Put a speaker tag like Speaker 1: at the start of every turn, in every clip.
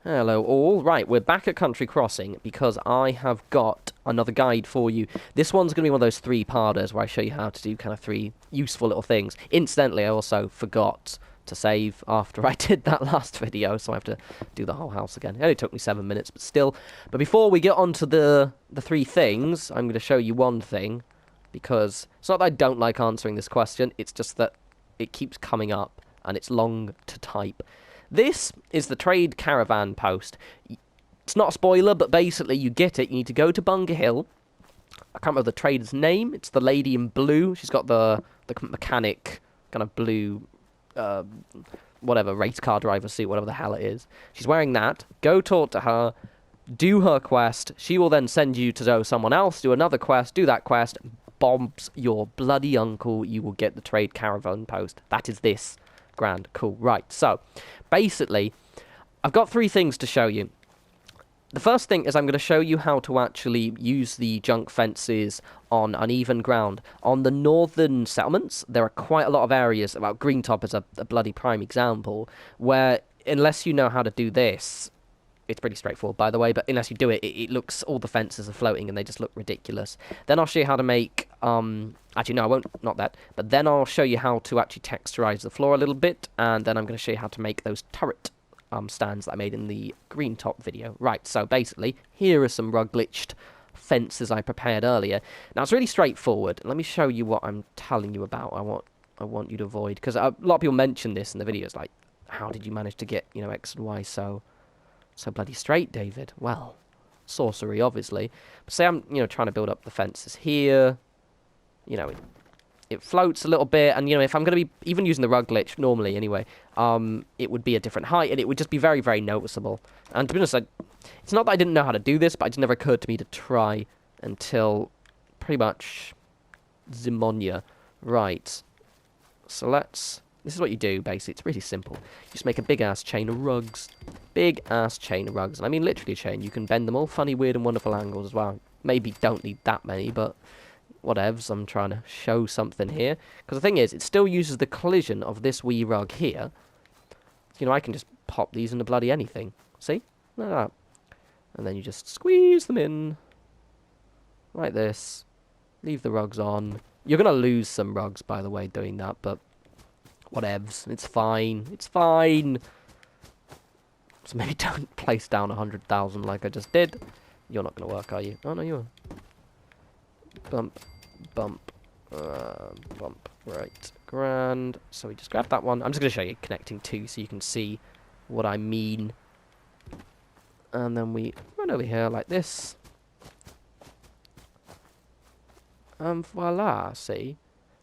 Speaker 1: Hello all. Right, we're back at Country Crossing because I have got another guide for you. This one's going to be one of those three-parters where I show you how to do kind of three useful little things. Incidentally, I also forgot to save after I did that last video, so I have to do the whole house again. It only took me 7 minutes, but still. But before we get on to the three things, I'm going to show you one thing, because it's not that I don't like answering this question, it's just that it keeps coming up, and it's long to type. This is the trade caravan post. It's not a spoiler, but basically you get it. You need to go to Bunker Hill. I can't remember the trader's name. It's the lady in blue. She's got the mechanic kind of blue, whatever, race car driver suit, whatever the hell it is. She's wearing that. Go talk to her. Do her quest. She will then send you to know someone else. Do another quest. Do that quest. Bombs your bloody uncle. You will get the trade caravan post. That is this. Grand. Cool. Right. So, basically, I've got three things to show you. The first thing is I'm going to show you how to actually use the junk fences on uneven ground. On the northern settlements, there are quite a lot of areas, well, Greentop is a bloody prime example, where unless you know how to do this, it's pretty straightforward, by the way, but unless you do it, it looks, all the fences are floating and they just look ridiculous. Then I'll show you how to make, actually, no, I won't, not that, but then I'll show you how to actually texturize the floor a little bit, and then I'm going to show you how to make those turret stands that I made in the Greentop video. Right, so basically, here are some rug glitched fences I prepared earlier. Now, it's really straightforward. Let me show you what I'm telling you about. I want you to avoid, because a lot of people mention this in the videos, like, how did you manage to get, you know, X and Y so bloody straight, David? Well, sorcery, obviously. But say I'm, you know, trying to build up the fences here. You know, it floats a little bit, and, you know, if I'm going to be even using the rug glitch, normally anyway, it would be a different height, and it would just be very, very noticeable. And to be honest, it's not that I didn't know how to do this, but it just never occurred to me to try until pretty much Zimonia. Right. So this is what you do, basically. It's really simple. You just make a big-ass chain of rugs. Big-ass chain of rugs. And I mean literally a chain. You can bend them all funny, weird, and wonderful angles as well. Maybe don't need that many, but whatevs. I'm trying to show something here. Because the thing is, it still uses the collision of this wee rug here. You know, I can just pop these into bloody anything. See? Like that. And then you just squeeze them in. Like this. Leave the rugs on. You're going to lose some rugs, by the way, doing that, but whatevs. It's fine. It's fine. So maybe don't place down 100,000 like I just did. You're not going to work, are you? Oh, no, you are. Bump. Bump. Bump. Right. Grand. So we just grab that one. I'm just going to show you connecting two so you can see what I mean. And then we run over here like this. And voila, see?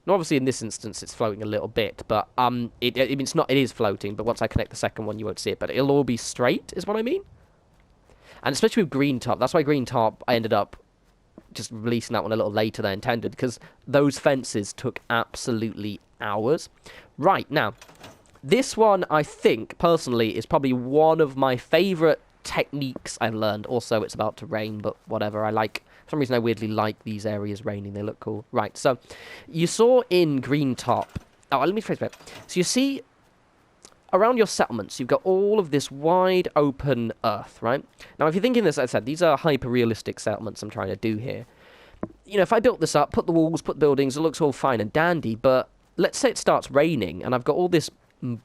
Speaker 1: Now, obviously, in this instance, it's floating a little bit, but it is floating, but once I connect the second one, you won't see it, but it'll all be straight, is what I mean. And especially with Greentop, that's why Greentop, I ended up just releasing that one a little later than I intended, because those fences took absolutely hours. Right, now, this one, I think, personally, is probably one of my favourite techniques I've learned. Also, it's about to rain, but whatever, for some reason I weirdly like these areas raining, they look cool. Right, so, you saw in Greentop, let me phrase it. So you see, around your settlements, you've got all of this wide open earth, right? Now, if you're thinking this, as I said, these are hyper-realistic settlements I'm trying to do here. You know, if I built this up, put the walls, put buildings, it looks all fine and dandy, but let's say it starts raining, and I've got all this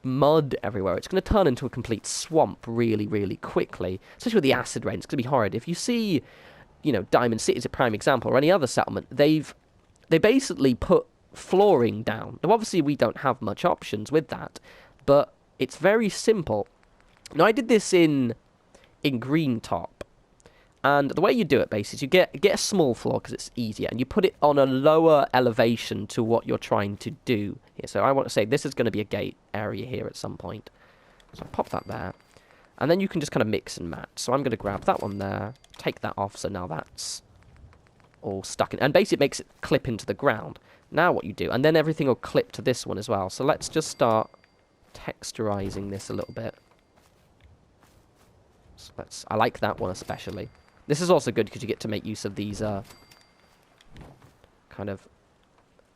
Speaker 1: mud everywhere. It's going to turn into a complete swamp really, really quickly, especially with the acid rain. It's going to be horrid. If you see, you know, Diamond City is a prime example, or any other settlement, they basically put flooring down. Now, obviously, we don't have much options with that, but it's very simple. Now, I did this in Greentop, and the way you do it, basically, is you get a small floor, because it's easier, and you put it on a lower elevation to what you're trying to do here. So I want to say this is going to be a gate area here at some point. So I pop that there, and then you can just kind of mix and match. So I'm going to grab that one there, take that off, so now that's all stuck in, and basically it makes it clip into the ground. Now what you do, and then everything will clip to this one as well. So let's just start texturizing this a little bit. So I like that one especially. This is also good because you get to make use of these kind of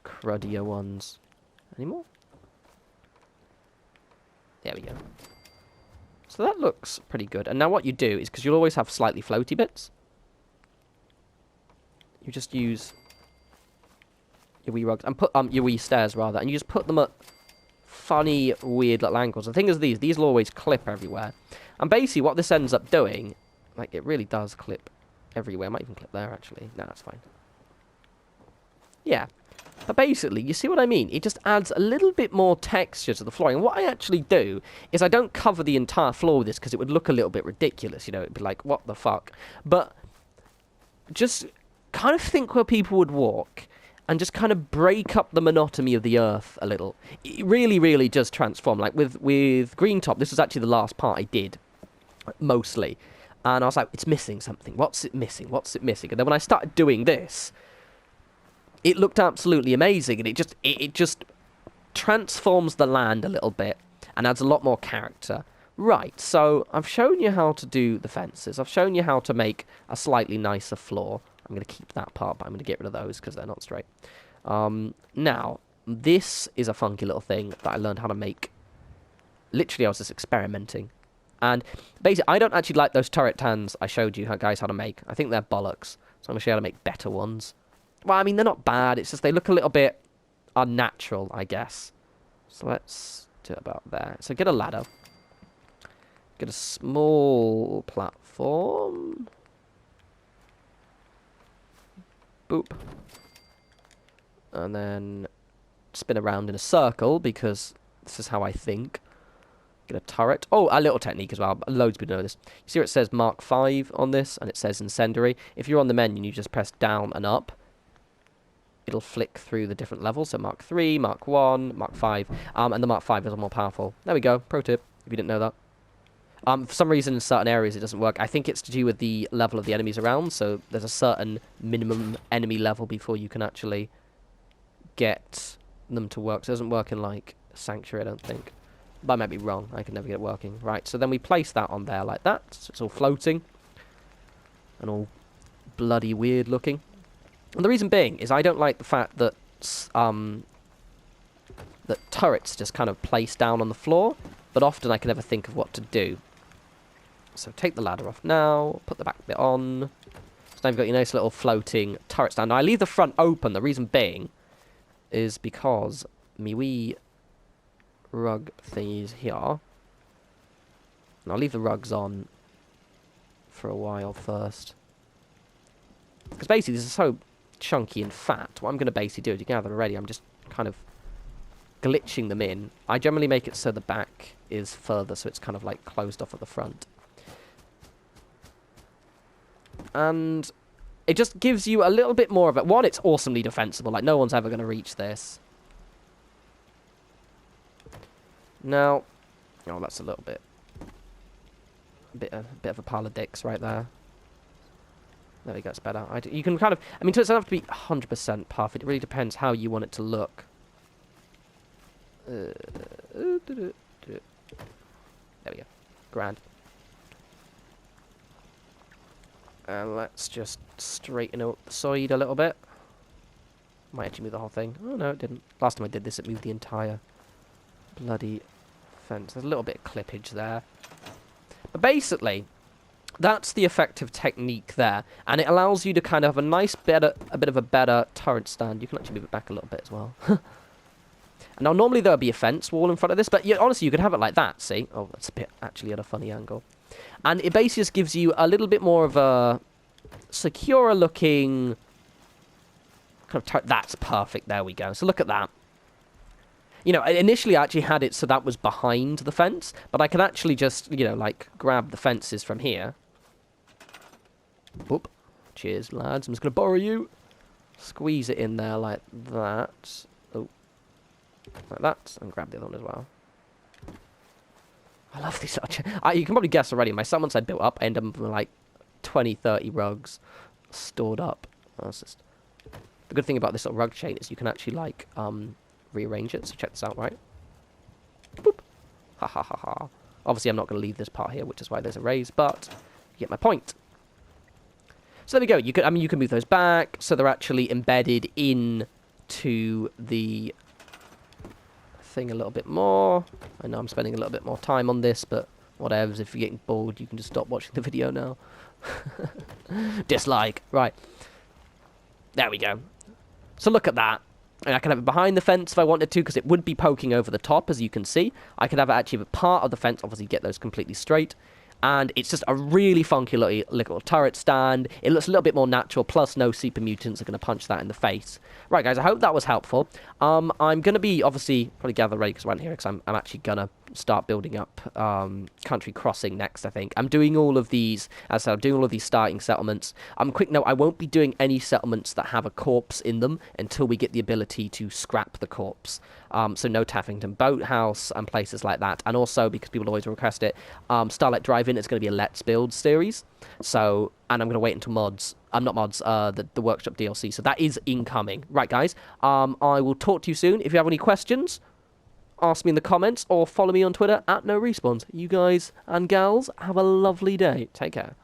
Speaker 1: cruddier ones. Any more? There we go. So that looks pretty good. And now what you do is, because you'll always have slightly floaty bits, you just use your wee rugs, and put, your wee stairs rather, and you just put them at funny, weird little angles. The thing is these will always clip everywhere. And basically what this ends up doing, like it really does clip everywhere. Might even clip there actually. No, that's fine. Yeah. But basically, you see what I mean? It just adds a little bit more texture to the flooring. And what I actually do is I don't cover the entire floor with this because it would look a little bit ridiculous, you know, it'd be like, what the fuck? But just kind of think where people would walk and just kind of break up the monotony of the earth a little. It really, really does transform. Like with Green Top, this was actually the last part I did, mostly. And I was like, it's missing something. What's it missing? What's it missing? And then when I started doing this, it looked absolutely amazing, and it just transforms the land a little bit and adds a lot more character. Right, so I've shown you how to do the fences. I've shown you how to make a slightly nicer floor. I'm going to keep that part, but I'm going to get rid of those because they're not straight. Now, this is a funky little thing that I learned how to make. Literally, I was just experimenting. And basically, I don't actually like those turret tans I showed you guys how to make. I think they're bollocks. So I'm going to show you how to make better ones. Well, I mean, they're not bad. It's just they look a little bit unnatural, I guess. So let's do it about there. So get a ladder. Get a small platform. Boop. And then spin around in a circle, because this is how I think. Get a turret. Oh, a little technique as well. Loads of people know this. You see where it says Mark 5 on this, and it says incendiary. If you're on the menu and you just press down and up, it'll flick through the different levels. So Mark 3, Mark 1, Mark 5. And the Mark 5 is more powerful. There we go. Pro tip, if you didn't know that. For some reason, in certain areas, it doesn't work. I think it's to do with the level of the enemies around. So there's a certain minimum enemy level before you can actually get them to work. So it doesn't work in, like, Sanctuary, I don't think. But I might be wrong. I can never get it working. Right, so then we place that on there like that. So it's all floating. And all bloody weird looking. And the reason being is I don't like the fact that that turrets just kind of place down on the floor, but often I can never think of what to do. So take the ladder off now, put the back bit on. So now you've got your nice little floating turret stand. Now I leave the front open, the reason being is because me wee rug thingies here. And I'll leave the rugs on for a while first. Because basically this is so chunky and fat. What I'm going to basically do is, you can have them already, I'm just kind of glitching them in. I generally make it so the back is further, so it's kind of like closed off at the front. And it just gives you a little bit more of it. One, it's awesomely defensible, like no one's ever going to reach this. Now, oh, that's a little bit, a bit of a pile of dicks right there. There we go, it's better. You can kind of, I mean, it doesn't have to be 100% perfect. It really depends how you want it to look. There we go. Grand. And let's just straighten out the side a little bit. Might actually move the whole thing. Oh, no, it didn't. Last time I did this, it moved the entire bloody fence. There's a little bit of clippage there. But basically, that's the effective technique there, and it allows you to kind of have a bit of a better turret stand. You can actually move it back a little bit as well. Now, normally there'll be a fence wall in front of this, but honestly, you could have it like that, see? Oh, that's a bit actually at a funny angle. And it basically just gives you a little bit more of a secure-looking kind of turret. That's perfect, there we go. So look at that. You know, initially I actually had it so that was behind the fence, but I can actually just, you know, like, grab the fences from here. Oop. Cheers, lads. I'm just going to borrow you. Squeeze it in there like that. Oh. Like that. And grab the other one as well. I love these. You can probably guess already. My set once I built up, I ended up with like 20, 30 rugs stored up. That's just... The good thing about this little rug chain is you can actually, like, rearrange it. So check this out, right? Boop. Ha ha ha ha. Obviously, I'm not going to leave this part here, which is why there's a raise, but you get my point. So there we go. You can, I mean, you can move those back, so they're actually embedded into the thing a little bit more. I know I'm spending a little bit more time on this, but Whatevs, if you're getting bored, you can just stop watching the video now. Dislike. Right. There we go. So look at that. And I can have it behind the fence if I wanted to, because it would be poking over the top, as you can see. I could have it actually part of the fence, obviously get those completely straight. And it's just a really funky little turret stand. It looks a little bit more natural, plus no super mutants are going to punch that in the face. Right, guys, I hope that was helpful. I'm going to be, obviously, probably gather ready because I'm here, because I'm actually going to start building up Country Crossing next, I think. I'm doing all of these, as I said, I'm doing all of these starting settlements. Quick note, I won't be doing any settlements that have a corpse in them until we get the ability to scrap the corpse. So no Taffington Boathouse and places like that. And also, because people always request it, Starlight Drive-In is going to be a Let's Build series. So, and I'm going to wait until the Workshop DLC. So that is incoming. Right, guys, I will talk to you soon. If you have any questions, ask me in the comments or follow me on Twitter at norespawns. You guys and gals have a lovely day. Take care.